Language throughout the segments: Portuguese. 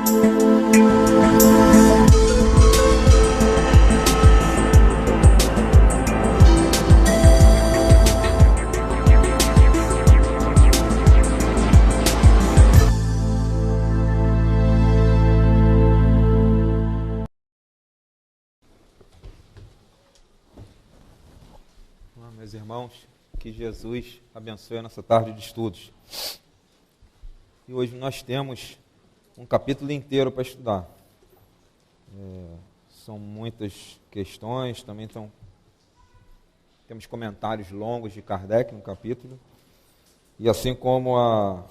Meus irmãos, que Jesus abençoe a nossa tarde de estudos. E hoje nós temos um capítulo inteiro para estudar. São muitas questões, também temos comentários longos de Kardec no capítulo. E assim como a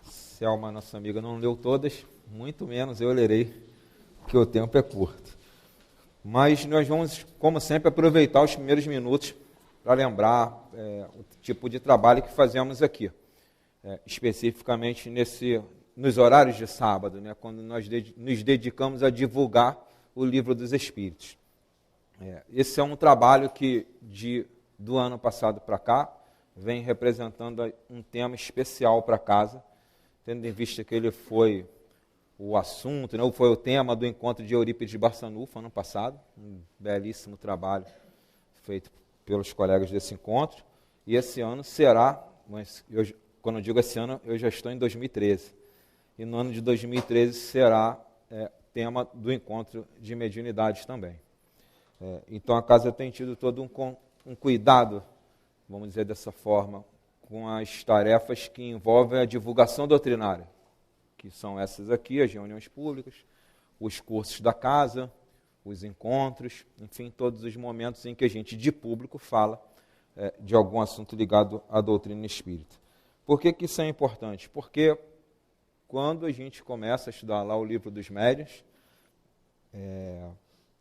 Selma, nossa amiga, não leu todas, muito menos eu lerei, porque o tempo é curto. Mas nós vamos, como sempre, aproveitar os primeiros minutos para lembrar o tipo de trabalho que fazemos aqui, especificamente nos horários de sábado, né, quando nós nos dedicamos a divulgar o Livro dos Espíritos. Esse é um trabalho que, do ano passado para cá, vem representando um tema especial para casa, tendo em vista que ele foi o assunto, né, foi o tema do encontro de Eurípides de Barçanufo, ano passado, um belíssimo trabalho feito pelos colegas desse encontro, e esse ano será, mas quando eu digo esse ano, eu já estou em 2013, e no ano de 2013 será tema do encontro de mediunidades também. Então a casa tem tido todo um cuidado, vamos dizer dessa forma, com as tarefas que envolvem a divulgação doutrinária, que são essas aqui, as reuniões públicas, os cursos da casa, os encontros, enfim, todos os momentos em que a gente, de público, fala de algum assunto ligado à doutrina espírita. Por que isso é importante? Porque quando a gente começa a estudar lá o Livro dos Médiuns,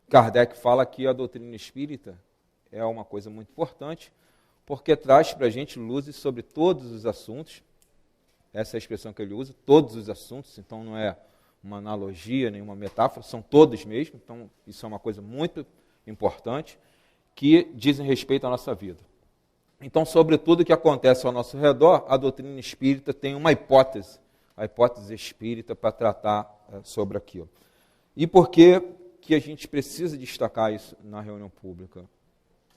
Kardec fala que a doutrina espírita é uma coisa muito importante, porque traz para a gente luzes sobre todos os assuntos, essa é a expressão que ele usa, todos os assuntos, então não é uma analogia, nenhuma metáfora, são todos mesmo, então isso é uma coisa muito importante, que dizem respeito à nossa vida. Então, sobre tudo que acontece ao nosso redor, a doutrina espírita tem uma hipótese, a hipótese espírita para tratar sobre aquilo. E por que a gente precisa destacar isso na reunião pública?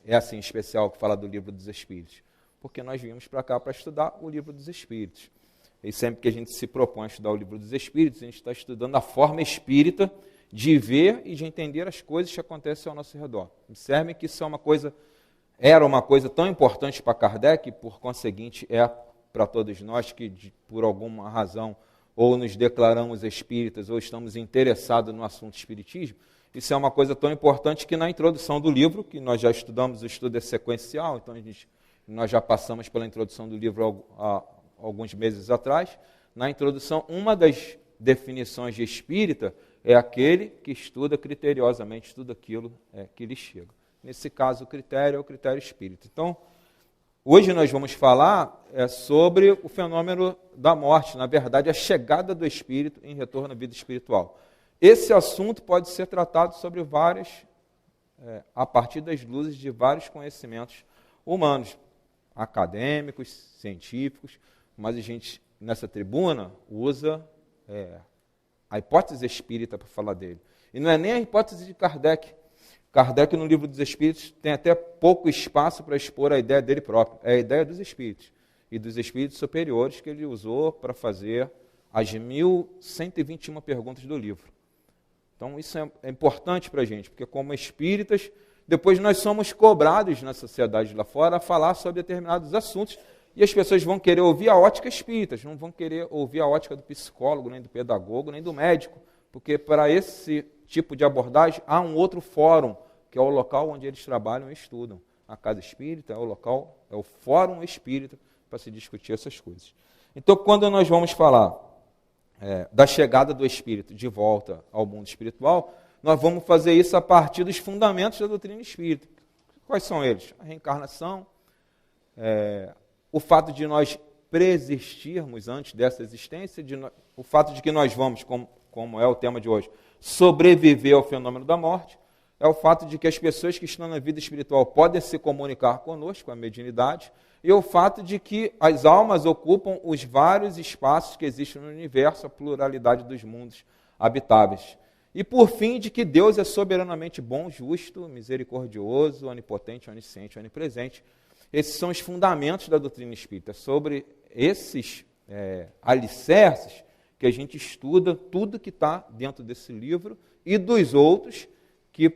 É assim, especial, que fala do Livro dos Espíritos. Porque nós viemos para cá para estudar o Livro dos Espíritos. E sempre que a gente se propõe a estudar o Livro dos Espíritos, a gente está estudando a forma espírita de ver e de entender as coisas que acontecem ao nosso redor. Observem que isso era uma coisa tão importante para Kardec, por conseguinte é para todos nós que, por alguma razão, ou nos declaramos espíritas, ou estamos interessados no assunto espiritismo. Isso é uma coisa tão importante que na introdução do livro, que nós já estudamos, o estudo é sequencial, então nós já passamos pela introdução do livro alguns meses atrás. Na introdução, uma das definições de espírita é aquele que estuda criteriosamente tudo aquilo que lhe chega. Nesse caso, o critério é o critério espírita. Então, hoje nós vamos falar sobre o fenômeno da morte, na verdade, a chegada do espírito em retorno à vida espiritual. Esse assunto pode ser tratado sobre a partir das luzes de vários conhecimentos humanos, acadêmicos, científicos, mas a gente, nessa tribuna, usa a hipótese espírita para falar dele. E não é nem a hipótese de Kardec. Kardec, no Livro dos Espíritos, tem até pouco espaço para expor a ideia dele próprio. É a ideia dos espíritos, e dos espíritos superiores que ele usou para fazer as 1.121 perguntas do livro. Então, isso é importante para a gente, porque como espíritas, depois nós somos cobrados na sociedade lá fora a falar sobre determinados assuntos, e as pessoas vão querer ouvir a ótica espírita, não vão querer ouvir a ótica do psicólogo, nem do pedagogo, nem do médico, porque para esse tipo de abordagem há um outro fórum, que é o local onde eles trabalham e estudam. A casa espírita é o local, é o fórum espírita para se discutir essas coisas. Então, quando nós vamos falar da chegada do espírito de volta ao mundo espiritual, nós vamos fazer isso a partir dos fundamentos da doutrina espírita. Quais são eles? A reencarnação, o fato de nós preexistirmos antes dessa existência, o fato de que nós vamos, como é o tema de hoje, sobreviver ao fenômeno da morte, é o fato de que as pessoas que estão na vida espiritual podem se comunicar conosco, a mediunidade, e o fato de que as almas ocupam os vários espaços que existem no universo, a pluralidade dos mundos habitáveis. E por fim, de que Deus é soberanamente bom, justo, misericordioso, onipotente, onisciente, onipresente. Esses são os fundamentos da doutrina espírita. Sobre esses alicerces que a gente estuda tudo que está dentro desse livro e dos outros que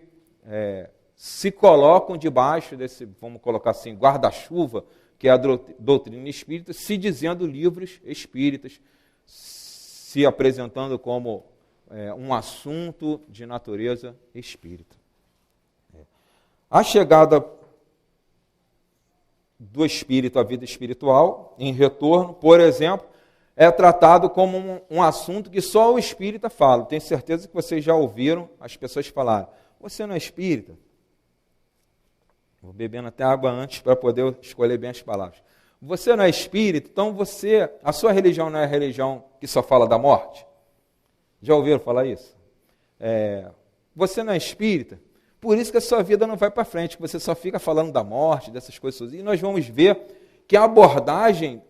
se colocam debaixo desse, vamos colocar assim, guarda-chuva, que é a doutrina espírita, se dizendo livros espíritas, se apresentando como um assunto de natureza espírita. A chegada do espírito à vida espiritual, em retorno, por exemplo, é tratado como um assunto que só o espírita fala. Tenho certeza que vocês já ouviram as pessoas falarem: você não é espírita? Vou bebendo até água antes para poder escolher bem as palavras. Você não é espírita, então a sua religião não é a religião que só fala da morte? Já ouviram falar isso? Você não é espírita, por isso que a sua vida não vai para frente, que você só fica falando da morte, dessas coisas. E nós vamos ver que a abordagem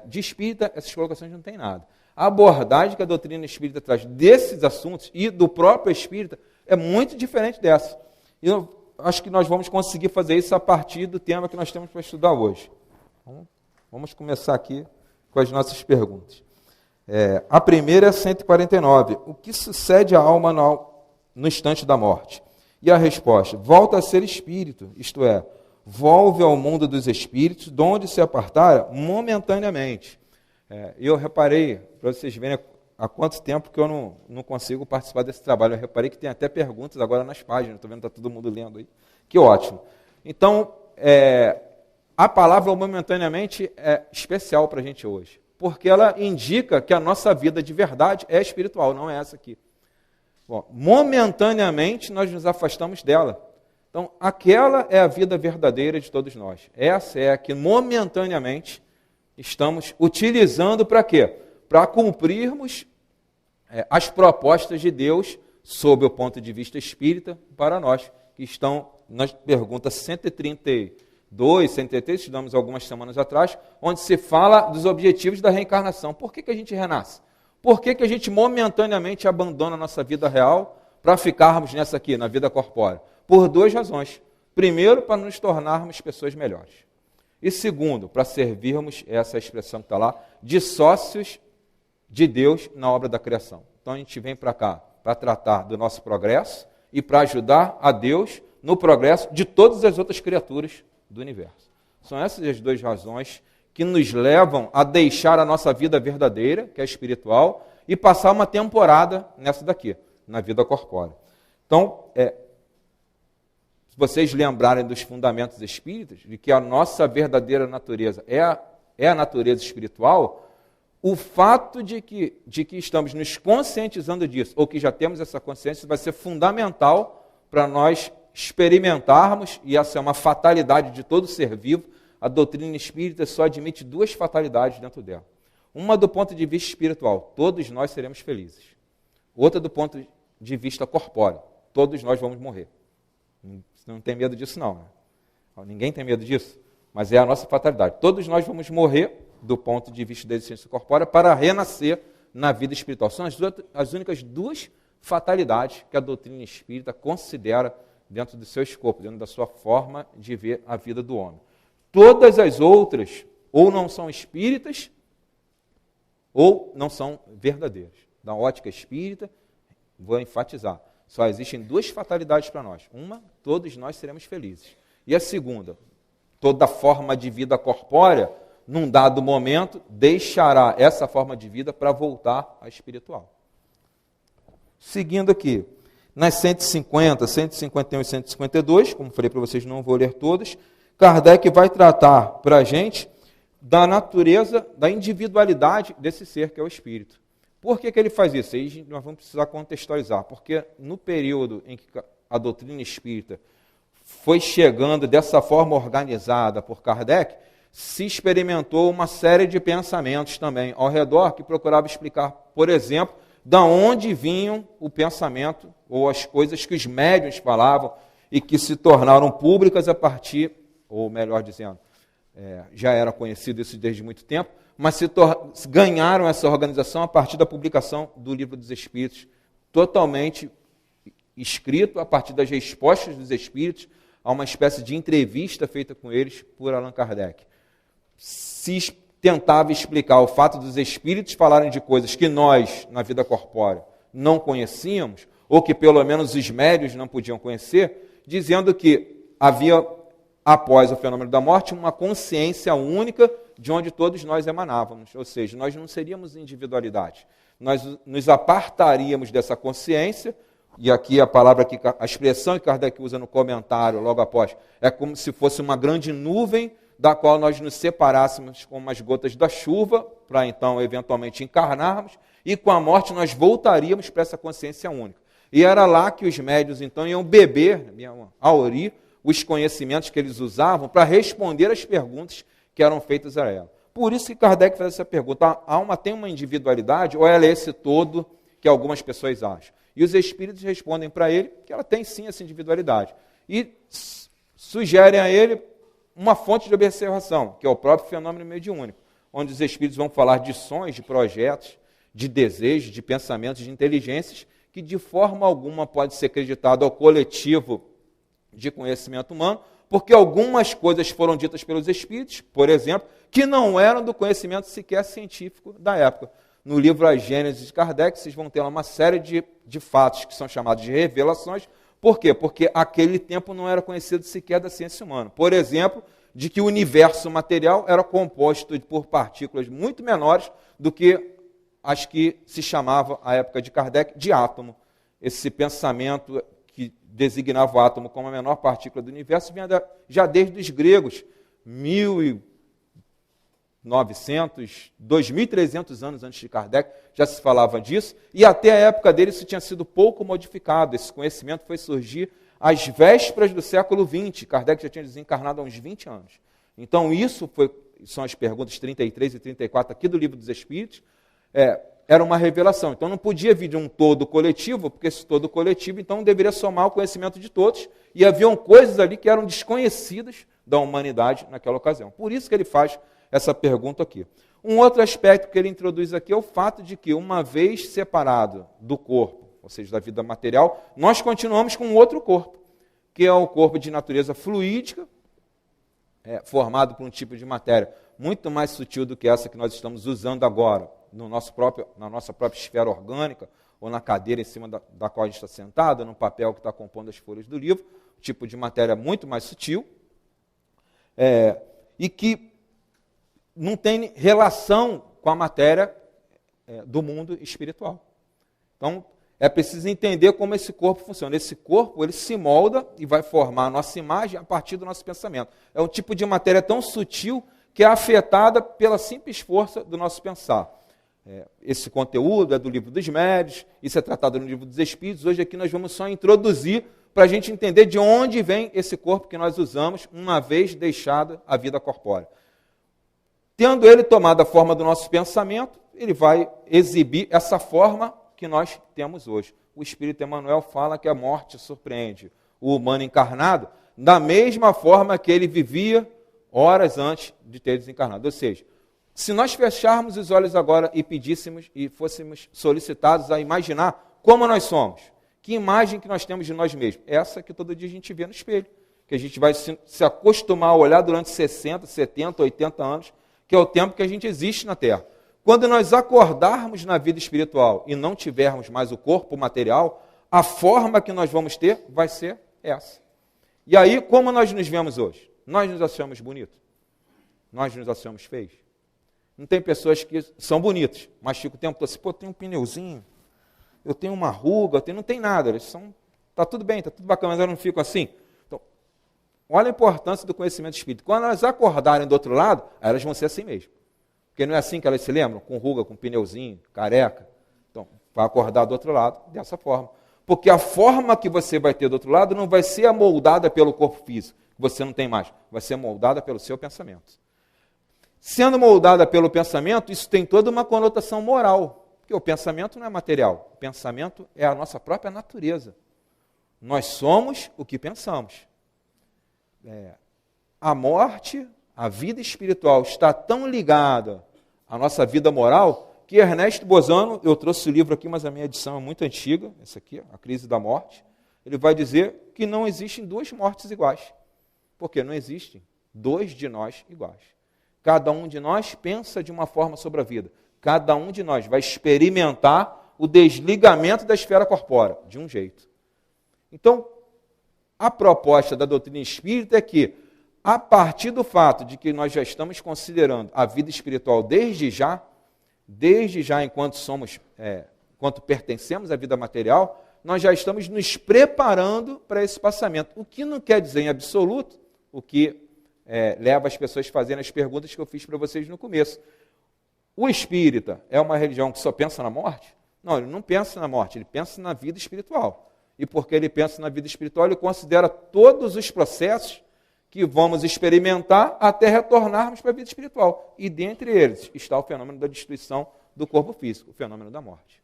de espírita, essas colocações não tem nada. A abordagem que a doutrina espírita traz desses assuntos e do próprio espírita é muito diferente dessa. E eu acho que nós vamos conseguir fazer isso a partir do tema que nós temos para estudar hoje. Vamos começar aqui com as nossas perguntas. A primeira é 149. O que sucede à alma no instante da morte? E a resposta: volta a ser espírito, isto é, volve ao mundo dos espíritos, de onde se apartara momentaneamente. Eu reparei, para vocês verem há quanto tempo que eu não consigo participar desse trabalho, eu reparei que tem até perguntas agora nas páginas, estou vendo que está todo mundo lendo aí. Que ótimo. Então, a palavra momentaneamente é especial para a gente hoje, porque ela indica que a nossa vida de verdade é espiritual, não é essa aqui. Bom, momentaneamente nós nos afastamos dela. Então, aquela é a vida verdadeira de todos nós. Essa é a que momentaneamente estamos utilizando para quê? Para cumprirmos as propostas de Deus sob o ponto de vista espírita para nós, que estão nas perguntas 132, 133, estudamos algumas semanas atrás, onde se fala dos objetivos da reencarnação. Por que a gente renasce? Por que a gente momentaneamente abandona a nossa vida real para ficarmos nessa aqui, na vida corpórea? Por duas razões. Primeiro, para nos tornarmos pessoas melhores. E segundo, para servirmos, essa expressão que está lá, de sócios de Deus na obra da criação. Então a gente vem para cá para tratar do nosso progresso e para ajudar a Deus no progresso de todas as outras criaturas do universo. São essas as duas razões que nos levam a deixar a nossa vida verdadeira, que é espiritual, e passar uma temporada nessa daqui, na vida corpórea. Então, se vocês lembrarem dos fundamentos espíritas, de que a nossa verdadeira natureza é a natureza espiritual, o fato de que estamos nos conscientizando disso, ou que já temos essa consciência, vai ser fundamental para nós experimentarmos, e essa é uma fatalidade de todo ser vivo. A doutrina espírita só admite duas fatalidades dentro dela. Uma do ponto de vista espiritual: todos nós seremos felizes. Outra do ponto de vista corpóreo: todos nós vamos morrer. Você não tem medo disso não, né? Ninguém tem medo disso, mas é a nossa fatalidade. Todos nós vamos morrer do ponto de vista da existência corpórea para renascer na vida espiritual. São as únicas duas fatalidades que a doutrina espírita considera dentro do seu escopo, dentro da sua forma de ver a vida do homem. Todas as outras ou não são espíritas ou não são verdadeiras. Da ótica espírita, vou enfatizar, só existem duas fatalidades para nós. Uma, todos nós seremos felizes. E a segunda, toda forma de vida corpórea, num dado momento, deixará essa forma de vida para voltar à espiritual. Seguindo aqui, nas 150, 151 e 152, como falei para vocês, não vou ler todas, Kardec vai tratar para a gente da natureza, da individualidade desse ser que é o espírito. Por que ele faz isso? Aí nós vamos precisar contextualizar, porque no período em que a doutrina espírita foi chegando dessa forma organizada por Kardec, se experimentou uma série de pensamentos também ao redor que procurava explicar, por exemplo, da onde vinham o pensamento ou as coisas que os médiuns falavam e que se tornaram públicas a partir, ou melhor dizendo, já era conhecido isso desde muito tempo, mas ganharam essa organização a partir da publicação do Livro dos Espíritos totalmente escrito a partir das respostas dos espíritos a uma espécie de entrevista feita com eles por Allan Kardec. Se tentava explicar o fato dos espíritos falarem de coisas que nós, na vida corpórea, não conhecíamos, ou que pelo menos os médios não podiam conhecer, dizendo que havia, após o fenômeno da morte, uma consciência única de onde todos nós emanávamos, ou seja, nós não seríamos individualidade. Nós nos apartaríamos dessa consciência, e aqui a expressão que Kardec usa no comentário, logo após, é como se fosse uma grande nuvem da qual nós nos separássemos como as gotas da chuva, para então, eventualmente, encarnarmos, e com a morte nós voltaríamos para essa consciência única. E era lá que os médiuns, então, iam beber, aurir, os conhecimentos que eles usavam para responder às perguntas que eram feitas a ela. Por isso que Kardec faz essa pergunta, a alma tem uma individualidade ou ela é esse todo que algumas pessoas acham? E os espíritos respondem para ele que ela tem sim essa individualidade. E sugerem a ele uma fonte de observação, que é o próprio fenômeno mediúnico, onde os espíritos vão falar de sonhos, de projetos, de desejos, de pensamentos, de inteligências, que de forma alguma pode ser acreditado ao coletivo de conhecimento humano, porque algumas coisas foram ditas pelos espíritos, por exemplo, que não eram do conhecimento sequer científico da época. No livro A Gênese de Kardec, vocês vão ter lá uma série de fatos que são chamados de revelações. Por quê? Porque aquele tempo não era conhecido sequer da ciência humana. Por exemplo, de que o universo material era composto por partículas muito menores do que as que se chamava, à época de Kardec, de átomo. Esse pensamento que designava o átomo como a menor partícula do universo vinha já desde os gregos, 1.900, 2.300 anos antes de Kardec, já se falava disso, e até a época dele isso tinha sido pouco modificado. Esse conhecimento foi surgir às vésperas do século XX. Kardec já tinha desencarnado há uns 20 anos. Então, são as perguntas 33 e 34 aqui do Livro dos Espíritos, era uma revelação. Então, não podia vir de um todo coletivo, porque esse todo coletivo, então, deveria somar o conhecimento de todos, e haviam coisas ali que eram desconhecidas da humanidade naquela ocasião. Por isso que ele faz essa pergunta aqui. Um outro aspecto que ele introduz aqui é o fato de que, uma vez separado do corpo, ou seja, da vida material, nós continuamos com um outro corpo, que é o corpo de natureza fluídica, formado por um tipo de matéria muito mais sutil do que essa que nós estamos usando agora, na nossa própria esfera orgânica, ou na cadeira em cima da qual a gente está sentado, no papel que está compondo as folhas do livro, tipo de matéria muito mais sutil, e que não tem relação com a matéria do mundo espiritual. Então, é preciso entender como esse corpo funciona. Esse corpo, ele se molda e vai formar a nossa imagem a partir do nosso pensamento. É um tipo de matéria tão sutil que é afetada pela simples força do nosso pensar. Esse conteúdo é do Livro dos Médiuns, isso é tratado no Livro dos Espíritos. Hoje aqui nós vamos só introduzir para a gente entender de onde vem esse corpo que nós usamos uma vez deixada a vida corpórea. Tendo ele tomado a forma do nosso pensamento, ele vai exibir essa forma que nós temos hoje. O Espírito Emmanuel fala que a morte surpreende o humano encarnado da mesma forma que ele vivia horas antes de ter desencarnado. Ou seja, se nós fecharmos os olhos agora e pedíssemos e fôssemos solicitados a imaginar como nós somos, que imagem que nós temos de nós mesmos? Essa que todo dia a gente vê no espelho, que a gente vai se acostumar a olhar durante 60, 70, 80 anos, que é o tempo que a gente existe na Terra. Quando nós acordarmos na vida espiritual e não tivermos mais o corpo material, a forma que nós vamos ter vai ser essa. E aí, como nós nos vemos hoje? Nós nos achamos bonitos? Nós nos achamos feios? Não tem pessoas que são bonitas, mas ficam o tempo todo assim, pô, tem um pneuzinho, eu tenho uma ruga, não tem nada, está tudo bem, está tudo bacana, mas eu não fico assim. Então, olha a importância do conhecimento espírita. Quando elas acordarem do outro lado, elas vão ser assim mesmo. Porque não é assim que elas se lembram, com ruga, com pneuzinho, careca. Então, vai acordar do outro lado dessa forma. Porque a forma que você vai ter do outro lado não vai ser moldada pelo corpo físico, que você não tem mais, vai ser moldada pelo seu pensamento. Sendo moldada pelo pensamento, isso tem toda uma conotação moral, porque o pensamento não é material, o pensamento é a nossa própria natureza. Nós somos o que pensamos. A morte, a vida espiritual está tão ligada à nossa vida moral que Ernesto Bozano, eu trouxe o livro aqui, mas a minha edição é muito antiga, essa aqui, A Crise da Morte, ele vai dizer que não existem duas mortes iguais, porque não existem dois de nós iguais. Cada um de nós pensa de uma forma sobre a vida, cada um de nós vai experimentar o desligamento da esfera corpórea, de um jeito. Então, a proposta da doutrina espírita é que, a partir do fato de que nós já estamos considerando a vida espiritual desde já enquanto enquanto pertencemos à vida material, nós já estamos nos preparando para esse passamento. O que não quer dizer em absoluto, o que leva as pessoas a fazerem as perguntas que eu fiz para vocês no começo. O espírita é uma religião que só pensa na morte? Não, ele não pensa na morte, ele pensa na vida espiritual. E porque ele pensa na vida espiritual, ele considera todos os processos que vamos experimentar até retornarmos para a vida espiritual. E dentre eles está o fenômeno da destruição do corpo físico, o fenômeno da morte.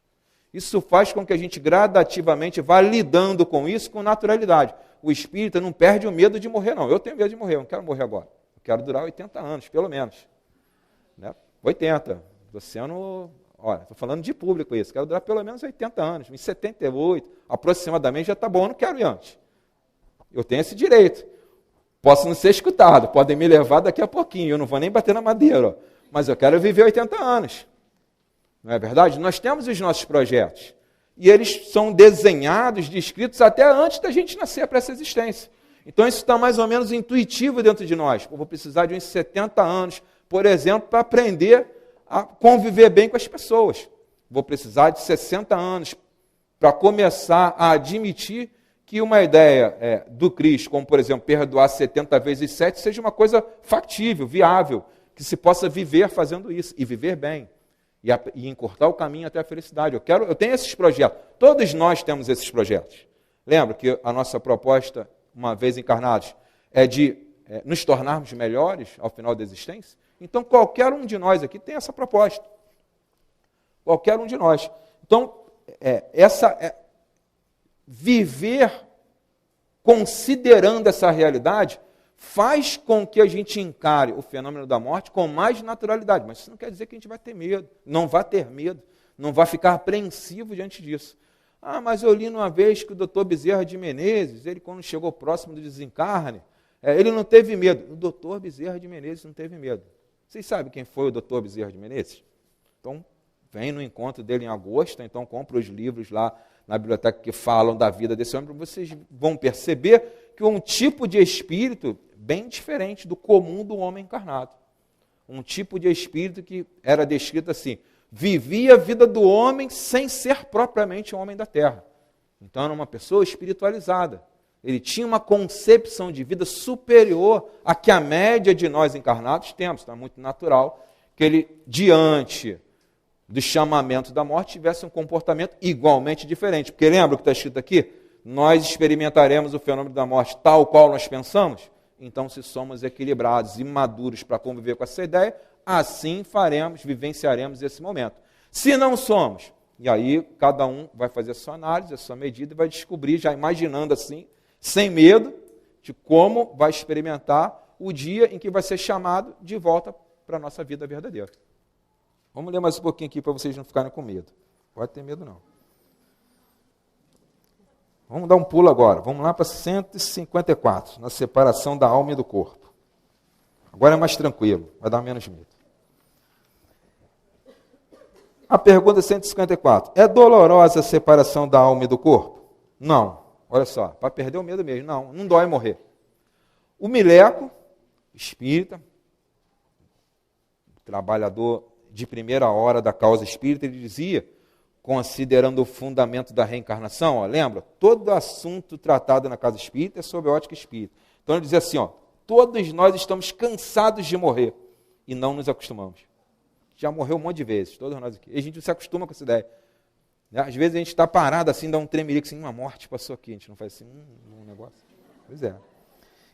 Isso faz com que a gente gradativamente vá lidando com isso com naturalidade. O espírita não perde o medo de morrer, não. Eu tenho medo de morrer, eu não quero morrer agora. Eu quero durar 80 anos, pelo menos. Né? 80. Estou falando de público isso. Quero durar pelo menos 80 anos. Em 78, aproximadamente, já está bom, eu não quero ir antes. Eu tenho esse direito. Posso não ser escutado, podem me levar daqui a pouquinho, eu não vou nem bater na madeira, mas eu quero viver 80 anos. Não é verdade? Nós temos os nossos projetos, e eles são desenhados, descritos até antes da gente nascer para essa existência. Então isso está mais ou menos intuitivo dentro de nós. Eu vou precisar de uns 70 anos, por exemplo, para aprender a conviver bem com as pessoas. Vou precisar de 60 anos para começar a admitir que uma ideia do Cristo, como, por exemplo, perdoar 70 vezes 7, seja uma coisa factível, viável, que se possa viver fazendo isso, e viver bem, e encurtar o caminho até a felicidade. Eu tenho esses projetos, todos nós temos esses projetos. Lembra que a nossa proposta, uma vez encarnados, é de nos tornarmos melhores ao final da existência? Então, qualquer um de nós aqui tem essa proposta. Qualquer um de nós. Então, viver considerando essa realidade faz com que a gente encare o fenômeno da morte com mais naturalidade. Mas isso não quer dizer que a gente vai ter medo, não vai ter medo, não vai ficar apreensivo diante disso. Ah, mas eu li uma vez que o doutor Bezerra de Menezes, ele quando chegou próximo do desencarne, ele não teve medo. O doutor Bezerra de Menezes não teve medo. Vocês sabem quem foi o doutor Bezerra de Menezes? Então, vem no encontro dele em agosto, então compra os livros lá na biblioteca que falam da vida desse homem, vocês vão perceber que um tipo de espírito bem diferente do comum do homem encarnado. Um tipo de espírito que era descrito assim, vivia a vida do homem sem ser propriamente um homem da terra. Então era uma pessoa espiritualizada. Ele tinha uma concepção de vida superior à que a média de nós encarnados temos. Então é muito natural que ele, diante do chamamento da morte, tivesse um comportamento igualmente diferente. Porque lembra o que está escrito aqui? Nós experimentaremos o fenômeno da morte tal qual nós pensamos? Então, se somos equilibrados e maduros para conviver com essa ideia, assim vivenciaremos esse momento. Se não somos, e aí cada um vai fazer a sua análise, a sua medida, e vai descobrir, já imaginando assim, sem medo, de como vai experimentar o dia em que vai ser chamado de volta para a nossa vida verdadeira. Vamos ler mais um pouquinho aqui para vocês não ficarem com medo. Pode ter medo não. Vamos dar um pulo agora. Vamos lá para 154, na separação da alma e do corpo. Agora é mais tranquilo, vai dar menos medo. A pergunta 154. É dolorosa a separação da alma e do corpo? Não. Olha só, para perder o medo mesmo. Não dói morrer. O Mileco, espírita, trabalhador de primeira hora da causa espírita, ele dizia, considerando o fundamento da reencarnação, lembra? Todo assunto tratado na casa espírita é sob a ótica espírita. Então ele dizia assim, todos nós estamos cansados de morrer e não nos acostumamos. Já morreu um monte de vezes, todos nós aqui. E a gente se acostuma com essa ideia. Às vezes a gente está parado assim, dá um tremelico, assim, uma morte passou aqui, a gente não faz assim, um negócio. Pois é.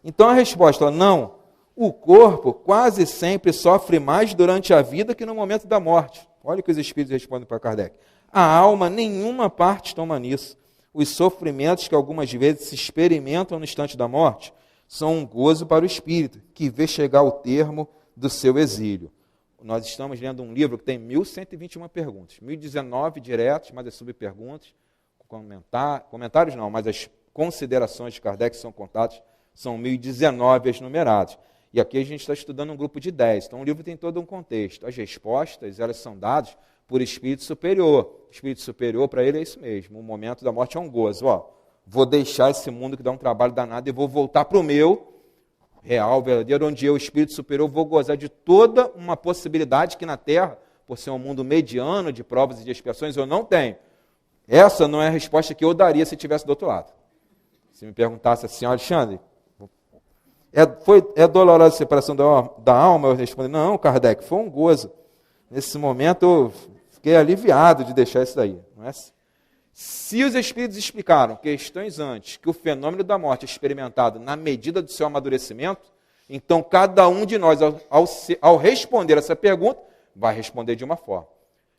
Então a resposta, não. O corpo quase sempre sofre mais durante a vida que no momento da morte. Olha o que os espíritos respondem para Kardec. A alma, nenhuma parte toma nisso. Os sofrimentos que algumas vezes se experimentam no instante da morte são um gozo para o espírito, que vê chegar ao termo do seu exílio. Nós estamos lendo um livro que tem 1.121 perguntas, 1.019 diretos, mas as subperguntas, comentários não, mas as considerações de Kardec são contadas, são 1.019 as numeradas. E aqui a gente está estudando um grupo de 10, então o livro tem todo um contexto. As respostas, elas são dadas por espírito superior. Espírito superior, para ele, é isso mesmo. O momento da morte é um gozo. Vou deixar esse mundo que dá um trabalho danado e vou voltar para o meu real, verdadeiro, onde eu, espírito superior, vou gozar de toda uma possibilidade que na Terra, por ser um mundo mediano de provas e de expiações, eu não tenho. Essa não é a resposta que eu daria se estivesse do outro lado. Se me perguntasse assim, Alexandre, é dolorosa a separação da alma? Eu respondo, não, Kardec, foi um gozo. Nesse momento eu fiquei aliviado de deixar isso daí. Não é? Se os espíritos explicaram questões antes que o fenômeno da morte é experimentado na medida do seu amadurecimento, então cada um de nós, ao responder essa pergunta, vai responder de uma forma.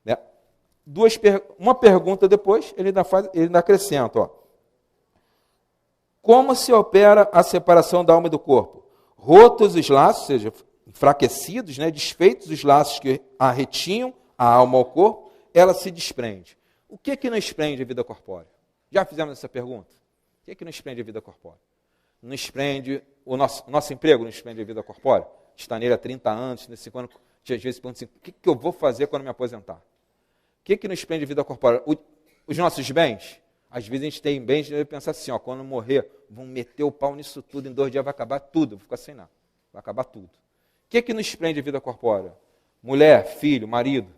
Né? Uma pergunta depois, ele ainda acrescenta. Como se opera a separação da alma e do corpo? Rotos os laços, ou seja, enfraquecidos, né, desfeitos os laços que a retinham, a alma ao corpo, ela se desprende. O que nos prende a vida corpórea? Já fizemos essa pergunta? O que nos prende a vida corpórea? Nos prende o nosso emprego, nos prende a vida corpórea? Está nele há 30 anos, nesse ano, às vezes pergunta assim, o que eu vou fazer quando me aposentar? O que nos prende a vida corpórea? Os nossos bens? Às vezes a gente tem bens, a gente deve pensar assim, quando morrer, vão meter o pau nisso tudo, em 2 dias vai acabar tudo, vou ficar sem nada, vai acabar tudo. O que nos prende a vida corpórea? Mulher, filho, marido?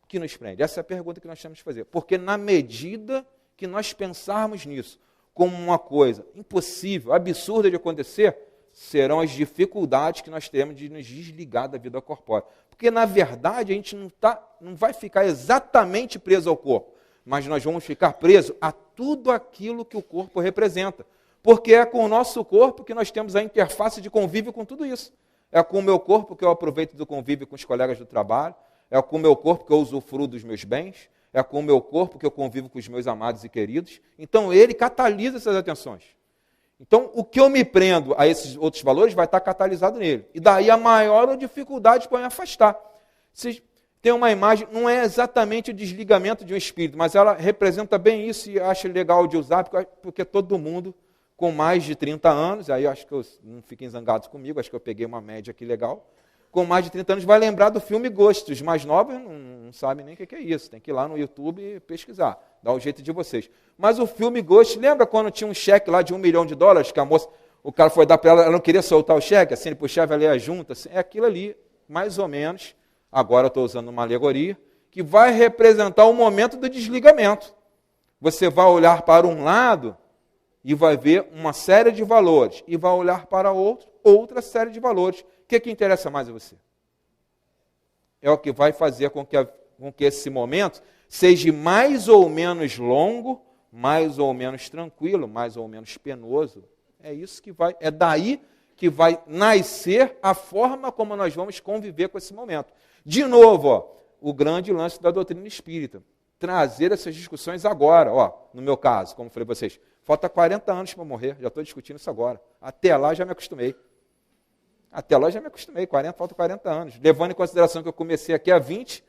O que nos prende? Essa é a pergunta que nós temos que fazer. Porque na medida que nós pensarmos nisso como uma coisa impossível, absurda de acontecer, serão as dificuldades que nós teremos de nos desligar da vida corpórea. Porque, na verdade, a gente não vai ficar exatamente preso ao corpo, mas nós vamos ficar presos a tudo aquilo que o corpo representa. Porque é com o nosso corpo que nós temos a interface de convívio com tudo isso. É com o meu corpo que eu aproveito do convívio com os colegas do trabalho, é com o meu corpo que eu usufruo dos meus bens, é com o meu corpo que eu convivo com os meus amados e queridos. Então, ele catalisa essas atenções. Então, o que eu me prendo a esses outros valores vai estar catalisado nele. E daí a maior dificuldade para me afastar. Vocês têm uma imagem, não é exatamente o desligamento de um espírito, mas ela representa bem isso e acho legal de usar, porque todo mundo com mais de 30 anos, aí acho que não fiquem zangados comigo, acho que eu peguei uma média aqui legal, com mais de 30 anos vai lembrar do filme Ghost. Os mais novos não sabem nem o que é isso, tem que ir lá no YouTube e pesquisar, dá o jeito de vocês. Mas o filme Ghost, lembra quando tinha um cheque lá de $1 milhão, que a moça, o cara foi dar para ela, ela não queria soltar o cheque, assim, ele puxava ela ia junto, assim, é aquilo ali, mais ou menos, agora eu estou usando uma alegoria, que vai representar o momento do desligamento. Você vai olhar para um lado e vai ver uma série de valores, e vai olhar para outro, outra série de valores. O que interessa mais a você? É o que vai fazer com que esse momento seja mais ou menos longo, mais ou menos tranquilo, mais ou menos penoso. É isso que vai, é daí que vai nascer a forma como nós vamos conviver com esse momento. De novo, o grande lance da doutrina espírita. Trazer essas discussões agora, no meu caso, como falei para vocês, falta 40 anos para morrer, já estou discutindo isso agora. Até lá já me acostumei. 40, falta 40 anos. Levando em consideração que eu comecei aqui há 20,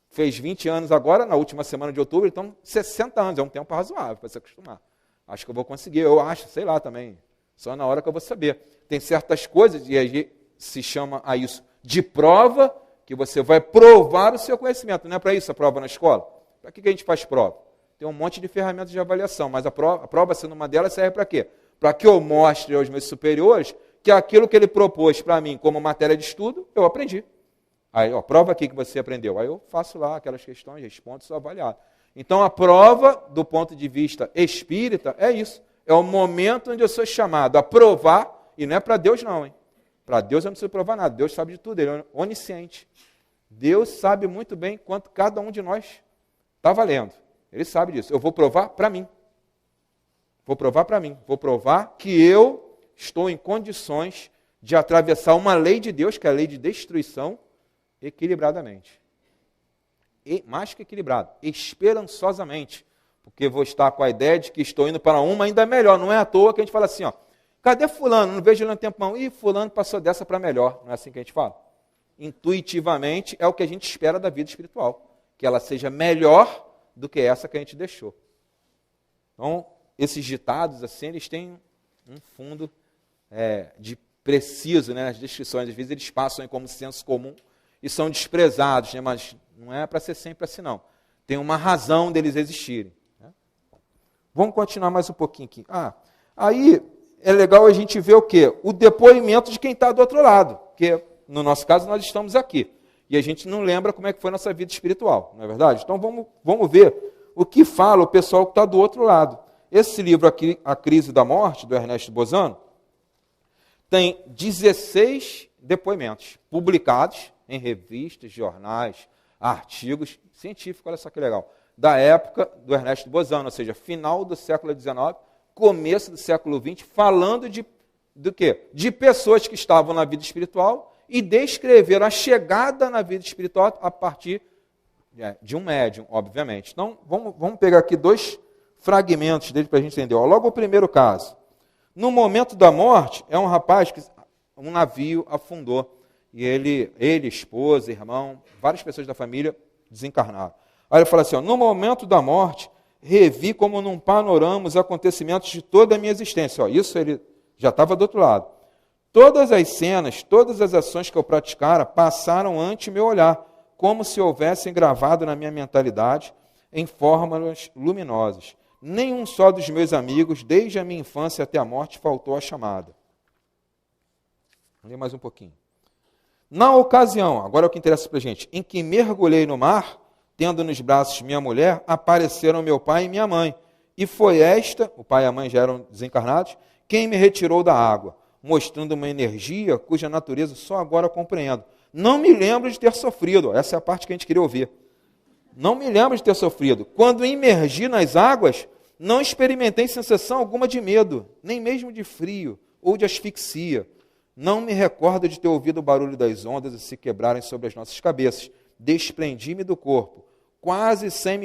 fez 20 anos agora, na última semana de outubro, então 60 anos, é um tempo razoável para se acostumar. Acho que eu vou conseguir, eu acho, sei lá também, só na hora que eu vou saber. Tem certas coisas, e aí se chama a isso de prova, que você vai provar o seu conhecimento. Não é para isso a prova na escola? Para que a gente faz prova? Tem um monte de ferramentas de avaliação, mas a prova sendo uma delas, serve para quê? Para que eu mostre aos meus superiores que aquilo que ele propôs para mim como matéria de estudo, eu aprendi. Aí, prova aqui que você aprendeu. Aí eu faço lá aquelas questões, respondo, sou avaliado. Então, a prova, do ponto de vista espírita, é isso. É o momento onde eu sou chamado a provar, e não é para Deus não, hein? Para Deus eu não preciso provar nada. Deus sabe de tudo, Ele é onisciente. Deus sabe muito bem quanto cada um de nós está valendo. Ele sabe disso. Eu vou provar para mim. Vou provar que eu estou em condições de atravessar uma lei de Deus, que é a lei de destruição, equilibradamente. E, mais que equilibrado, esperançosamente. Porque vou estar com a ideia de que estou indo para uma ainda melhor. Não é à toa que a gente fala assim, cadê fulano? Não vejo ele no tempo não. Ih, fulano passou dessa para melhor. Não é assim que a gente fala? intuitivamente, é o que a gente espera da vida espiritual, que ela seja melhor do que essa que a gente deixou. Então, esses ditados, assim, eles têm um fundo de preciso, né, nas descrições. Às vezes eles passam como senso comum e são desprezados, né, mas não é para ser sempre assim, não. Tem uma razão deles existirem. Né? Vamos continuar mais um pouquinho aqui. Aí é legal a gente ver o quê? O depoimento de quem está do outro lado, porque no nosso caso nós estamos aqui, e a gente não lembra como é que foi a nossa vida espiritual, não é verdade? Então vamos ver o que fala o pessoal que está do outro lado. Esse livro aqui, A Crise da Morte, do Ernesto Bozano, tem 16 depoimentos publicados em revistas, jornais, artigos científicos, olha só que legal, da época do Ernesto Bozano, ou seja, final do século XIX, começo do século XX, falando do quê? De pessoas que estavam na vida espiritual e descreveram a chegada na vida espiritual a partir de um médium, obviamente. Então, vamos pegar aqui 2 fragmentos dele para a gente entender. Logo o primeiro caso. No momento da morte, é um rapaz que um navio afundou. E ele, esposa, irmão, várias pessoas da família desencarnaram. Aí ele fala assim, no momento da morte, revi como num panorama os acontecimentos de toda a minha existência. Isso ele já estava do outro lado. Todas as cenas, todas as ações que eu praticara passaram ante meu olhar, como se houvessem gravado na minha mentalidade em fórmulas luminosas. Nenhum só dos meus amigos, desde a minha infância até a morte, faltou à chamada. Vou ler mais um pouquinho. Na ocasião, agora é o que interessa para a gente, em que mergulhei no mar, tendo nos braços minha mulher, apareceram meu pai e minha mãe. E foi esta, o pai e a mãe já eram desencarnados, quem me retirou da água, mostrando uma energia cuja natureza só agora compreendo. Não me lembro de ter sofrido, essa é a parte que a gente queria ouvir. Não me lembro de ter sofrido. Quando imergi nas águas, não experimentei sensação alguma de medo, nem mesmo de frio ou de asfixia. Não me recordo de ter ouvido o barulho das ondas e se quebrarem sobre as nossas cabeças. Desprendi-me do corpo, quase sem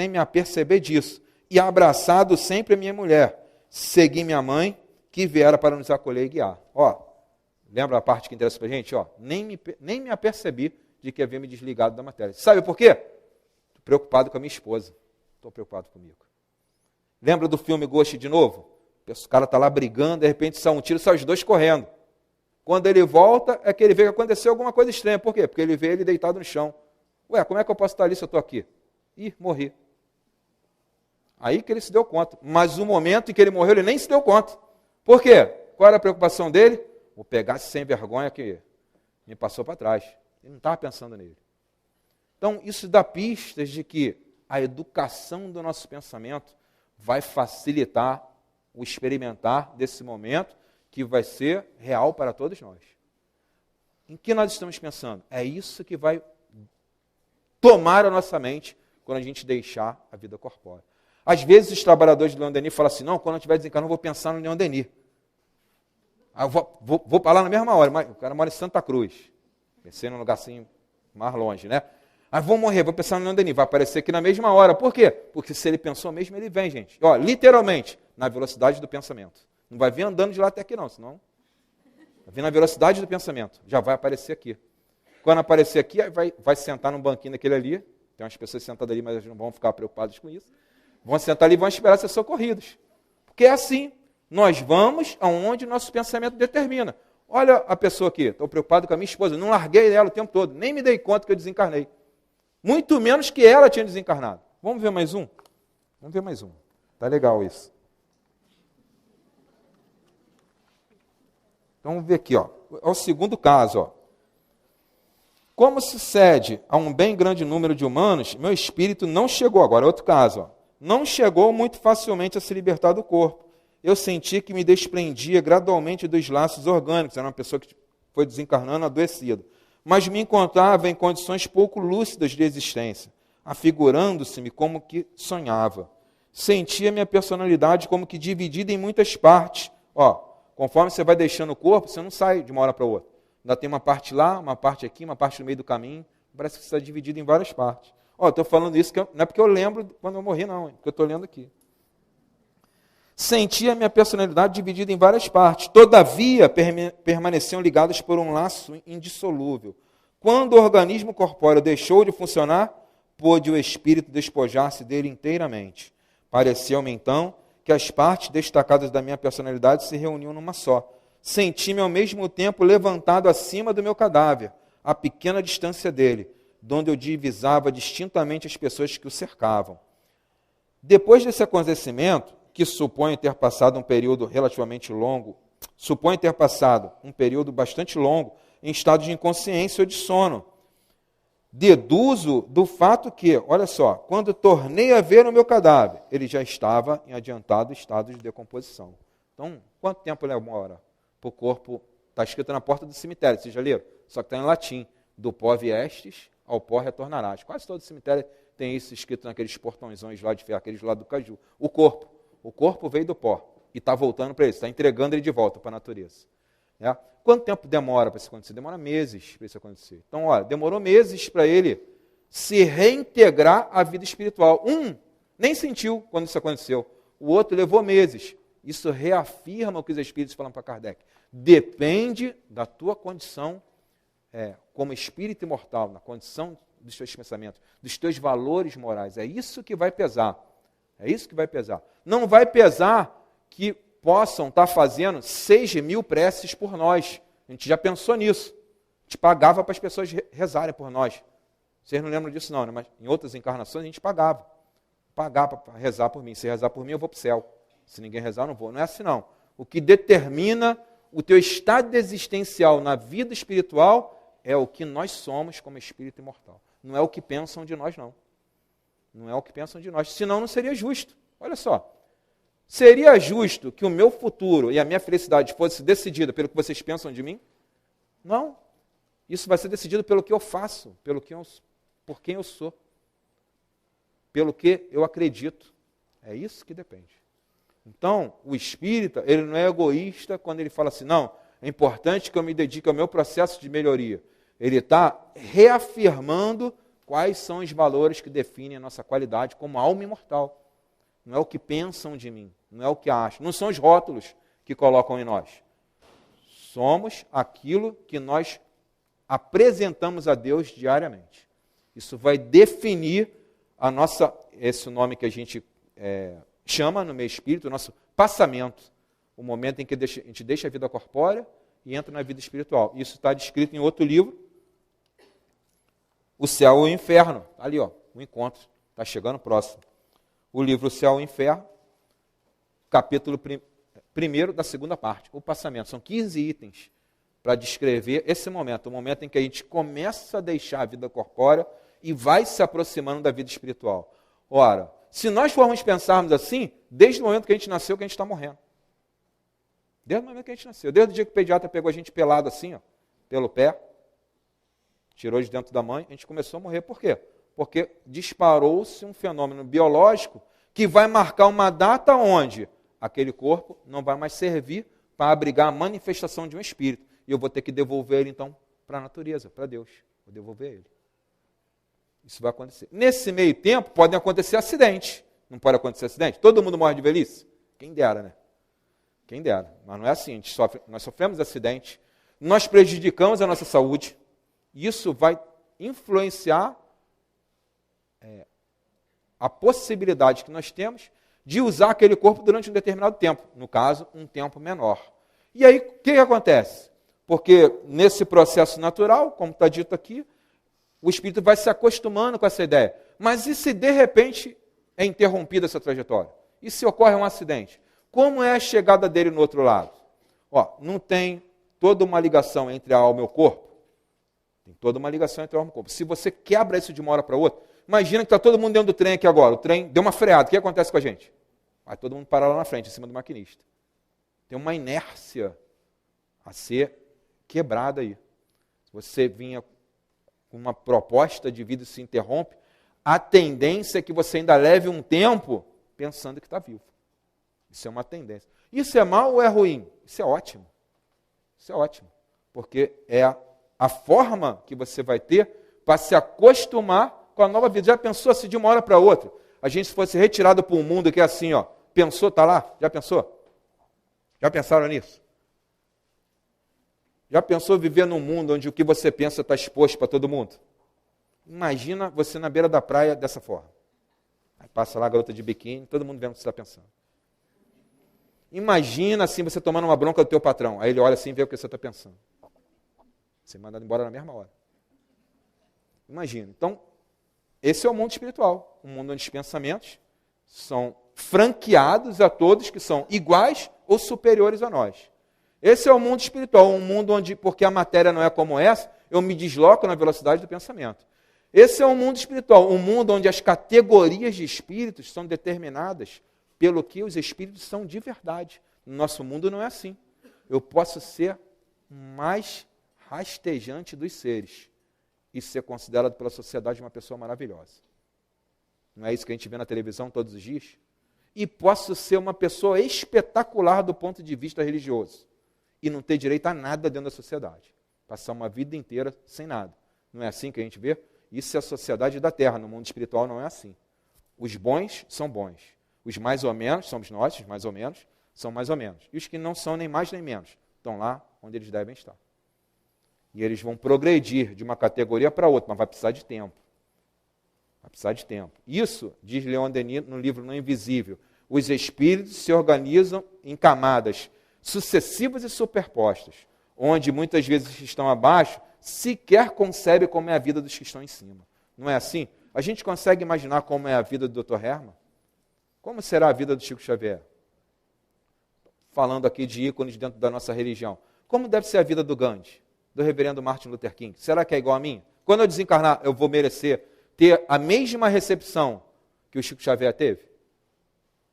me aperceber disso, e abraçado sempre a minha mulher. Segui minha mãe, que viera para nos acolher e guiar. Lembra a parte que interessa para a gente? Nem me apercebi de que havia me desligado da matéria. Sabe por quê? Estou preocupado com a minha esposa. Estou preocupado comigo. Lembra do filme Ghost de novo? O cara está lá brigando, de repente sai um tiro, sai os 2 correndo. Quando ele volta, é que ele vê que aconteceu alguma coisa estranha. Por quê? Porque ele vê ele deitado no chão. Como é que eu posso estar ali se eu estou aqui? Morri. Aí que ele se deu conta. Mas no momento em que ele morreu, ele nem se deu conta. Por quê? Qual era a preocupação dele? Vou pegar esse sem vergonha que me passou para trás. Ele não estava pensando nele. Então, isso dá pistas de que a educação do nosso pensamento vai facilitar o experimentar desse momento que vai ser real para todos nós. Em que nós estamos pensando? É isso que vai tomar a nossa mente quando a gente deixar a vida corpórea. Às vezes os trabalhadores do Leon Denis falam assim, não, quando eu estiver desencarnado eu vou pensar no Leon Denis. Eu vou para lá na mesma hora, mas o cara mora em Santa Cruz. Pensei num lugar assim, mais longe, né? Vou morrer, vou pensar no Leon Denis, vai aparecer aqui na mesma hora. Por quê? Porque se ele pensou mesmo, ele vem, gente. Literalmente, na velocidade do pensamento. Não vai vir andando de lá até aqui não, senão vai vir na velocidade do pensamento. Já vai aparecer aqui. Quando aparecer aqui, vai sentar num banquinho daquele ali. Tem umas pessoas sentadas ali, mas não vão ficar preocupadas com isso. Vão sentar ali e vão esperar ser socorridos. Porque é assim. Nós vamos aonde nosso pensamento determina. Olha a pessoa aqui, estou preocupado com a minha esposa, não larguei ela o tempo todo, nem me dei conta que eu desencarnei. Muito menos que ela tinha desencarnado. Vamos ver mais um? Vamos ver mais um. Tá legal isso. Então vamos ver aqui, É o segundo caso, Como sucede a um bem grande número de humanos, meu espírito não chegou, agora outro caso, não chegou muito facilmente a se libertar do corpo. Eu senti que me desprendia gradualmente dos laços orgânicos, era uma pessoa que foi desencarnando adoecida, mas me encontrava em condições pouco lúcidas de existência, afigurando-se-me como que sonhava. Sentia minha personalidade como que dividida em muitas partes. Conforme você vai deixando o corpo, você não sai de uma hora para outra. Ainda tem uma parte lá, uma parte aqui, uma parte no meio do caminho. Parece que você está dividido em várias partes. Estou falando isso, não é porque eu lembro quando eu morri, não. É porque eu estou lendo aqui. Sentia a minha personalidade dividida em várias partes. Todavia, permaneciam ligadas por um laço indissolúvel. Quando o organismo corpóreo deixou de funcionar, pôde o espírito despojar-se dele inteiramente. Pareceu-me então que as partes destacadas da minha personalidade se reuniam numa só. Senti-me ao mesmo tempo levantado acima do meu cadáver, a pequena distância dele, donde eu divisava distintamente as pessoas que o cercavam. Depois desse acontecimento, que suponho ter passado um período relativamente longo, suponho ter passado um período bastante longo em estado de inconsciência ou de sono, deduzo do fato que, olha só, quando tornei a ver o meu cadáver, ele já estava em adiantado estado de decomposição. Então, quanto tempo demora para o corpo? Está escrito na porta do cemitério, vocês já leram? Só que está em latim. Do pó viestes, ao pó retornarás. Quase todo cemitério tem isso escrito naqueles portõezões lá de ferro, aqueles lá do caju. O corpo veio do pó e está voltando para ele, está entregando ele de volta para a natureza. É? Quanto tempo demora para isso acontecer? Demora meses para isso acontecer. Então, olha, demorou meses para ele se reintegrar à vida espiritual. Nem sentiu quando isso aconteceu. O outro levou meses. Isso reafirma o que os Espíritos falam para Kardec. Depende da tua condição como espírito imortal, na condição dos teus pensamentos, dos teus valores morais. É isso que vai pesar. É isso que vai pesar. Não vai pesar que possam estar fazendo 6.000 preces por nós. A gente já pensou nisso. A gente pagava para as pessoas rezarem por nós. Vocês não lembram disso não, né? Mas em outras encarnações a gente pagava. Pagava para rezar por mim. Se rezar por mim, eu vou para o céu. Se ninguém rezar, eu não vou. Não é assim não. O que determina o teu estado existencial na vida espiritual é o que nós somos como espírito imortal. Não é o que pensam de nós, não. Não é o que pensam de nós. Senão não seria justo. Olha só. Seria justo que o meu futuro e a minha felicidade fosse decidida pelo que vocês pensam de mim? Não. Isso vai ser decidido pelo que eu faço, por quem eu sou, pelo que eu acredito. É isso que depende. Então, o espírita, ele não é egoísta quando ele fala assim, não, é importante que eu me dedique ao meu processo de melhoria. Ele está reafirmando quais são os valores que definem a nossa qualidade como alma imortal. Não é o que pensam de mim, não é o que acham, não são os rótulos que colocam em nós. Somos aquilo que nós apresentamos a Deus diariamente. Isso vai definir esse nome que a gente chama no meio espírito, o nosso passamento, o momento em que a gente deixa a vida corpórea e entra na vida espiritual. Isso está descrito em outro livro, O Céu e o Inferno. Ali, ó, o encontro, está chegando próximo. O livro O Céu e o Inferno, capítulo 1º da segunda parte, o passamento. São 15 itens para descrever esse momento, o momento em que a gente começa a deixar a vida corpórea e vai se aproximando da vida espiritual. Ora, se nós formos pensarmos assim, desde o momento que a gente nasceu, que a gente está morrendo. Desde o momento que a gente nasceu. Desde o dia que o pediatra pegou a gente pelado assim, ó, pelo pé, tirou de dentro da mãe, a gente começou a morrer. Por quê? Porque disparou-se um fenômeno biológico que vai marcar uma data onde aquele corpo não vai mais servir para abrigar a manifestação de um espírito. E eu vou ter que devolver ele, então, para a natureza, para Deus. Vou devolver ele. Isso vai acontecer. Nesse meio tempo, podem acontecer acidentes. Não pode acontecer acidente? Todo mundo morre de velhice? Quem dera, né? Quem dera. Mas não é assim. Nós sofremos acidente, nós prejudicamos a nossa saúde. Isso vai influenciar a possibilidade que nós temos de usar aquele corpo durante um determinado tempo. No caso, um tempo menor. E aí, o que acontece? Porque nesse processo natural, como está dito aqui, o espírito vai se acostumando com essa ideia. Mas e se de repente é interrompida essa trajetória? E se ocorre um acidente? Como é a chegada dele no outro lado? Não tem toda uma ligação entre a alma e o corpo? Tem toda uma ligação entre a alma e o corpo. Se você quebra isso de uma hora para outra, imagina que está todo mundo dentro do trem aqui agora. O trem deu uma freada. O que acontece com a gente? Vai todo mundo parar lá na frente, em cima do maquinista. Tem uma inércia a ser quebrada aí. Se você vinha com uma proposta de vida e se interrompe, a tendência é que você ainda leve um tempo pensando que está vivo. Isso é uma tendência. Isso é mal ou é ruim? Isso é ótimo. Isso é ótimo. Porque é a forma que você vai ter para se acostumar com a nova vida. Já pensou se de uma hora para outra a gente fosse retirado para um mundo que é assim, ó, pensou, está lá? Já pensou? Já pensaram nisso? Já pensou viver num mundo onde o que você pensa está exposto para todo mundo? Imagina você na beira da praia dessa forma. Aí passa lá a garota de biquíni, todo mundo vendo o que você está pensando. Imagina assim você tomando uma bronca do teu patrão. Aí ele olha assim e vê o que você está pensando. Você manda embora na mesma hora. Imagina. Então, esse é o mundo espiritual. Um mundo onde os pensamentos são franqueados a todos que são iguais ou superiores a nós. Esse é o mundo espiritual, um mundo onde, porque a matéria não é como essa, eu me desloco na velocidade do pensamento. Esse é o mundo espiritual, um mundo onde as categorias de espíritos são determinadas pelo que os espíritos são de verdade. No nosso mundo não é assim. Eu posso ser mais rastejante dos seres e ser considerado pela sociedade uma pessoa maravilhosa. Não é isso que a gente vê na televisão todos os dias? E posso ser uma pessoa espetacular do ponto de vista religioso e não ter direito a nada dentro da sociedade. Passar uma vida inteira sem nada. Não é assim que a gente vê? Isso é a sociedade da Terra. No mundo espiritual não é assim. Os bons são bons. Os mais ou menos, somos nós, os mais ou menos, são mais ou menos. E os que não são nem mais nem menos, estão lá onde eles devem estar. E eles vão progredir de uma categoria para outra, mas vai precisar de tempo. Vai precisar de tempo. Isso, diz Leon Denis no livro No Invisível, os espíritos se organizam em camadas sucessivas e superpostas, onde muitas vezes os que estão abaixo sequer concebem como é a vida dos que estão em cima. Não é assim? A gente consegue imaginar como é a vida do Dr. Herman? Como será a vida do Chico Xavier? Falando aqui de ícones dentro da nossa religião. Como deve ser a vida do Gandhi, do reverendo Martin Luther King? Será que é igual a mim? Quando eu desencarnar, eu vou merecer ter a mesma recepção que o Chico Xavier teve?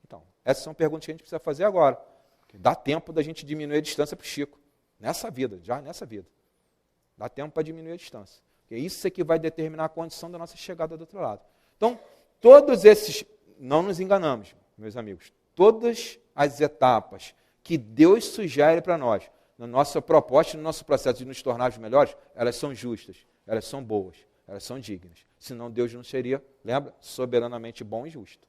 Então, essas são perguntas que a gente precisa fazer agora. Dá tempo da gente diminuir a distância para o Chico. Nessa vida, já nessa vida. Dá tempo para diminuir a distância. Porque isso é que vai determinar a condição da nossa chegada do outro lado. Então, todos esses, não nos enganamos, meus amigos, todas as etapas que Deus sugere para nós, na nossa proposta, no nosso processo de nos tornarmos melhores, elas são justas, elas são boas, elas são dignas. Senão Deus não seria, lembra, soberanamente bom e justo.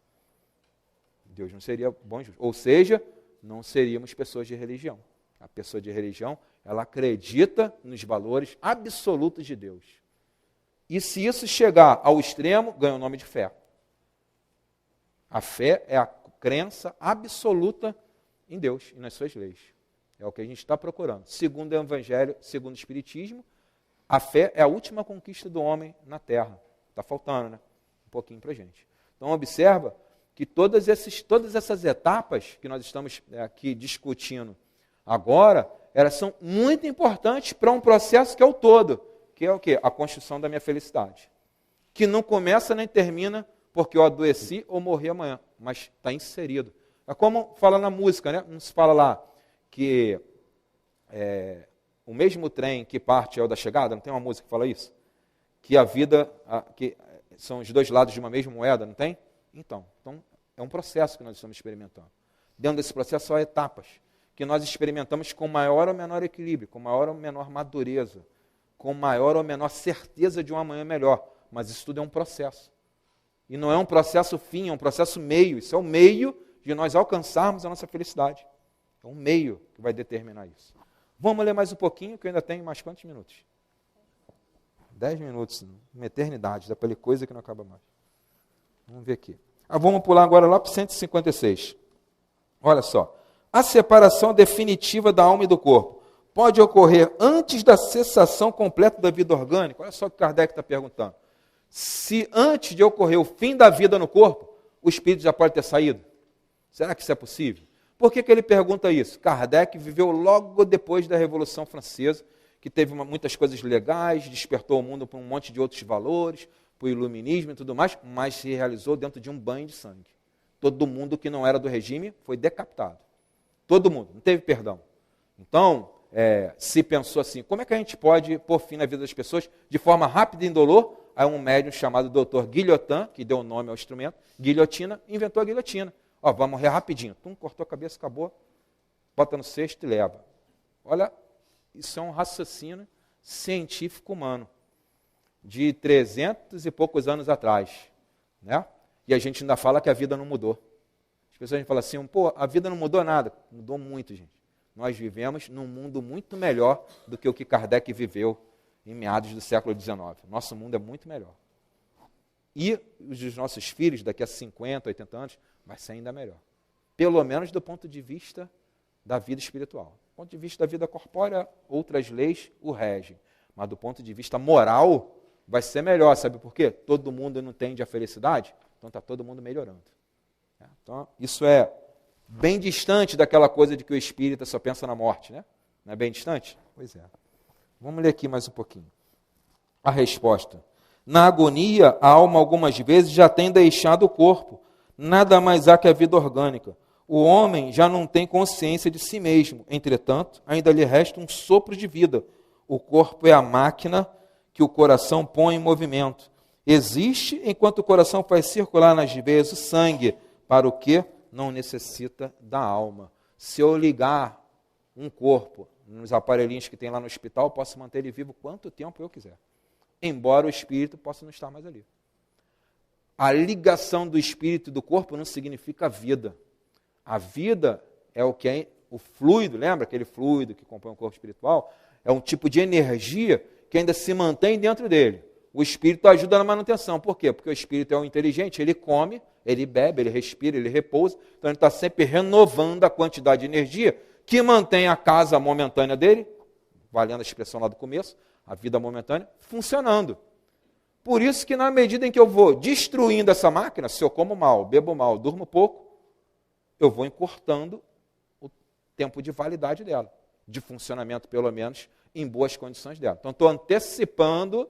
Deus não seria bom e justo. Ou seja, não seríamos pessoas de religião. A pessoa de religião, ela acredita nos valores absolutos de Deus. E se isso chegar ao extremo, ganha o nome de fé. A fé é a crença absoluta em Deus e nas suas leis. É o que a gente está procurando. Segundo o Evangelho, segundo o Espiritismo, a fé é a última conquista do homem na Terra. Está faltando, né? Um pouquinho para a gente. Então, observa que todas essas etapas que nós estamos aqui discutindo agora, elas são muito importantes para um processo que é o todo, que é o quê? A construção da minha felicidade. Que não começa nem termina porque eu adoeci ou morri amanhã, mas está inserido. É como fala na música, né? Não se fala lá que o mesmo trem que parte é o da chegada, não tem uma música que fala isso? Que a vida, que são os dois lados de uma mesma moeda, não tem? Então, é um processo que nós estamos experimentando. Dentro desse processo há etapas que nós experimentamos com maior ou menor equilíbrio, com maior ou menor madureza, com maior ou menor certeza de um amanhã melhor. Mas isso tudo é um processo. E não é um processo fim, é um processo meio. Isso é o meio de nós alcançarmos a nossa felicidade. É um meio que vai determinar isso. Vamos ler mais um pouquinho, que eu ainda tenho mais quantos minutos? 10 minutos, uma eternidade, dá para ler coisa que não acaba mais. Vamos ver aqui. Vamos pular agora lá para o 156. Olha só. A separação definitiva da alma e do corpo pode ocorrer antes da cessação completa da vida orgânica? Olha só o que Kardec está perguntando. Se antes de ocorrer o fim da vida no corpo, o espírito já pode ter saído? Será que isso é possível? Por que ele pergunta isso? Kardec viveu logo depois da Revolução Francesa, que teve muitas coisas legais, despertou o mundo para um monte de outros valores, para o iluminismo e tudo mais, mas se realizou dentro de um banho de sangue. Todo mundo que não era do regime foi decapitado. Todo mundo, não teve perdão. Então, se pensou assim, como é que a gente pode pôr fim na vida das pessoas de forma rápida e indolor? Aí um médium chamado Dr. Guillotin, que deu o nome ao instrumento, guilhotina, inventou a guilhotina. Vai morrer rapidinho. Cortou a cabeça, acabou, bota no cesto e leva. Olha, isso é um raciocínio científico humano, de 300 e poucos anos atrás. Né? E a gente ainda fala que a vida não mudou. As pessoas falam assim, a vida não mudou nada. Mudou muito, gente. nós vivemos num mundo muito melhor do que o que Kardec viveu em meados do século XIX. Nosso mundo é muito melhor. E os nossos filhos, daqui a 50, 80 anos, vai ser ainda melhor. Pelo menos do ponto de vista da vida espiritual. Do ponto de vista da vida corpórea, outras leis o regem. Mas do ponto de vista moral, vai ser melhor. Sabe por quê? Todo mundo não tende à felicidade, então está todo mundo melhorando. Então, isso é bem distante daquela coisa de que o espírita só pensa na morte, né? Não é bem distante? Pois é. Vamos ler aqui mais um pouquinho. A resposta. Na agonia, a alma algumas vezes já tem deixado o corpo. Nada mais há que a vida orgânica. O homem já não tem consciência de si mesmo. Entretanto, ainda lhe resta um sopro de vida. O corpo é a máquina que o coração põe em movimento. Existe enquanto o coração faz circular nas veias o sangue, para o que não necessita da alma. Se eu ligar um corpo nos aparelhinhos que tem lá no hospital, eu posso manter ele vivo quanto tempo eu quiser. Embora o espírito possa não estar mais ali. A ligação do espírito e do corpo não significa vida. A vida é o que é o fluido, lembra aquele fluido que compõe o corpo espiritual? É um tipo de energia que ainda se mantém dentro dele. O espírito ajuda na manutenção. Por quê? Porque o espírito é um inteligente, ele come, ele bebe, ele respira, ele repousa. Então ele está sempre renovando a quantidade de energia que mantém a casa momentânea dele, valendo a expressão lá do começo, a vida momentânea, funcionando. Por isso que na medida em que eu vou destruindo essa máquina, se eu como mal, bebo mal, durmo pouco, eu vou encurtando o tempo de validade dela, de funcionamento pelo menos, em boas condições dela. Então estou antecipando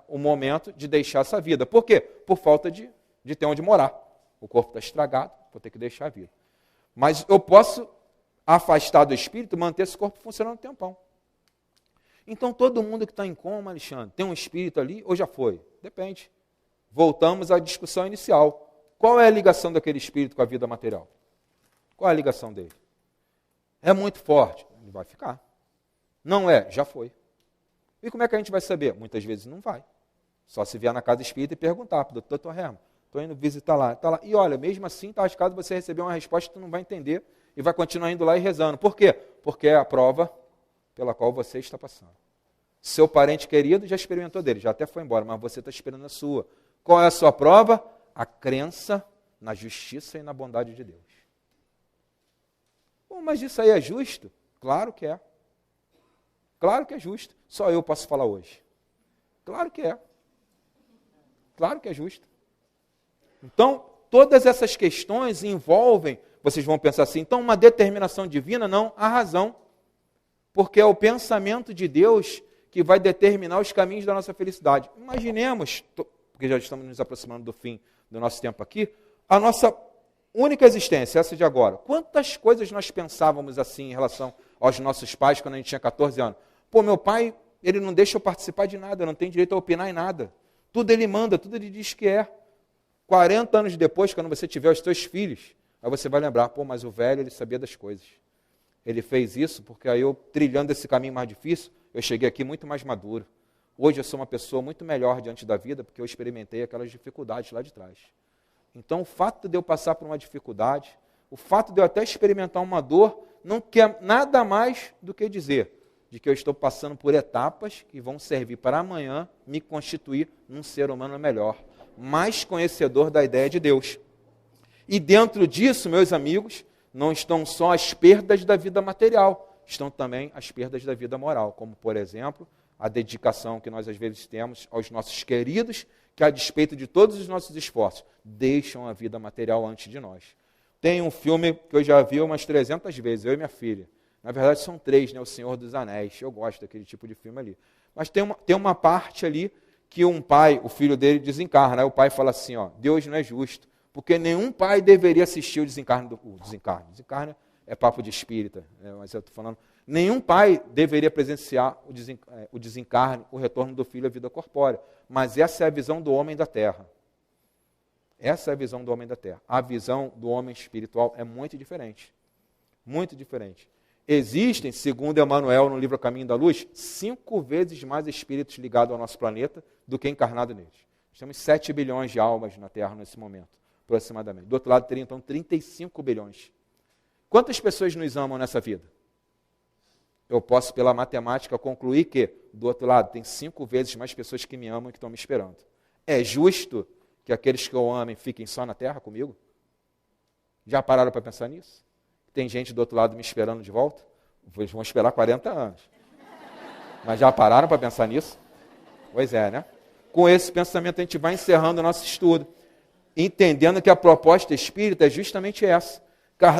o momento de deixar essa vida. Por quê? Por falta de ter onde morar. O corpo está estragado, vou ter que deixar a vida. Mas eu posso afastar do espírito, manter esse corpo funcionando um tempão. Então todo mundo que está em coma, Alexandre, tem um espírito ali ou já foi? Depende. Voltamos à discussão inicial. Qual é a ligação daquele espírito com a vida material? Qual é a ligação dele? É muito forte? Ele vai ficar. Não é? Já foi. E como é que a gente vai saber? Muitas vezes não vai. Só se vier na casa espírita e perguntar para o doutor Herman, estou indo visitar lá, está lá. E olha, mesmo assim, está arriscado você receber uma resposta que tu não vai entender e vai continuar indo lá e rezando. Por quê? Porque é a prova pela qual você está passando. Seu parente querido já experimentou dele, já até foi embora, mas você está esperando a sua. Qual é a sua prova? A crença na justiça e na bondade de Deus. Bom, mas isso aí é justo? Claro que é. Claro que é justo. Só eu posso falar hoje. Claro que é. Claro que é justo. Então, todas essas questões envolvem, vocês vão pensar assim, então uma determinação divina? Não, a razão. Porque é o pensamento de Deus que vai determinar os caminhos da nossa felicidade. Imaginemos, porque já estamos nos aproximando do fim do nosso tempo aqui, a nossa única existência, essa de agora. Quantas coisas nós pensávamos assim em relação aos nossos pais quando a gente tinha 14 anos? Pô, meu pai, ele não deixa eu participar de nada, eu não tenho direito a opinar em nada. Tudo ele manda, tudo ele diz que é. 40 anos depois, quando você tiver os seus filhos, aí você vai lembrar, pô, mas o velho, ele sabia das coisas. Ele fez isso porque aí eu, trilhando esse caminho mais difícil, eu cheguei aqui muito mais maduro. Hoje eu sou uma pessoa muito melhor diante da vida porque eu experimentei aquelas dificuldades lá de trás. Então, o fato de eu passar por uma dificuldade, o fato de eu até experimentar uma dor, não quer nada mais do que dizer de que eu estou passando por etapas que vão servir para amanhã me constituir num ser humano melhor, mais conhecedor da ideia de Deus. E dentro disso, meus amigos, não estão só as perdas da vida material, estão também as perdas da vida moral, como, por exemplo, a dedicação que nós às vezes temos aos nossos queridos, que a despeito de todos os nossos esforços, deixam a vida material antes de nós. Tem um filme que eu já vi umas 300 vezes, eu e minha filha. Na verdade são 3, né? O Senhor dos Anéis. Eu gosto daquele tipo de filme ali. Mas tem uma parte ali que um pai, o filho dele desencarna. Aí o pai fala assim, ó, Deus não é justo, porque nenhum pai deveria assistir o desencarne. Desencarne é papo de espírita, né? Mas eu estou falando, nenhum pai deveria presenciar o desencarne, o retorno do filho à vida corpórea. Mas essa é a visão do homem da terra. Essa é a visão do homem da terra. A visão do homem espiritual é muito diferente. Muito diferente. Existem, segundo Emmanuel, no livro A Caminho da Luz, 5 vezes mais espíritos ligados ao nosso planeta do que encarnados neles. Nós temos 7 bilhões de almas na Terra nesse momento, aproximadamente. Do outro lado, teria então 35 bilhões. Quantas pessoas nos amam nessa vida? eu posso, pela matemática, concluir que, do outro lado, tem 5 vezes mais pessoas que me amam e que estão me esperando. É justo que aqueles que eu amo fiquem só na terra comigo? Já pararam para pensar nisso? Tem gente do outro lado me esperando de volta? Eles vão esperar 40 anos. Mas já pararam para pensar nisso? Pois é, né? Com esse pensamento a gente vai encerrando o nosso estudo, entendendo que a proposta espírita é justamente essa.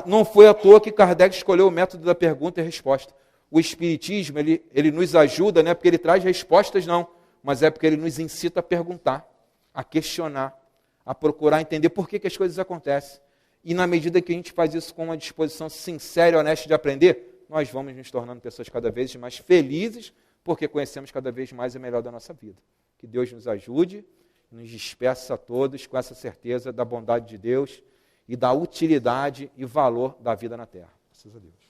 Não foi à toa que Kardec escolheu o método da pergunta e resposta. O Espiritismo, ele nos ajuda, não é porque ele traz respostas, não, mas é porque ele nos incita a perguntar, a questionar, a procurar entender por que as coisas acontecem. E na medida que a gente faz isso com uma disposição sincera e honesta de aprender, nós vamos nos tornando pessoas cada vez mais felizes, porque conhecemos cada vez mais o melhor da nossa vida. Que Deus nos ajude, nos despeça a todos com essa certeza da bondade de Deus e da utilidade e valor da vida na Terra. Graças a Deus.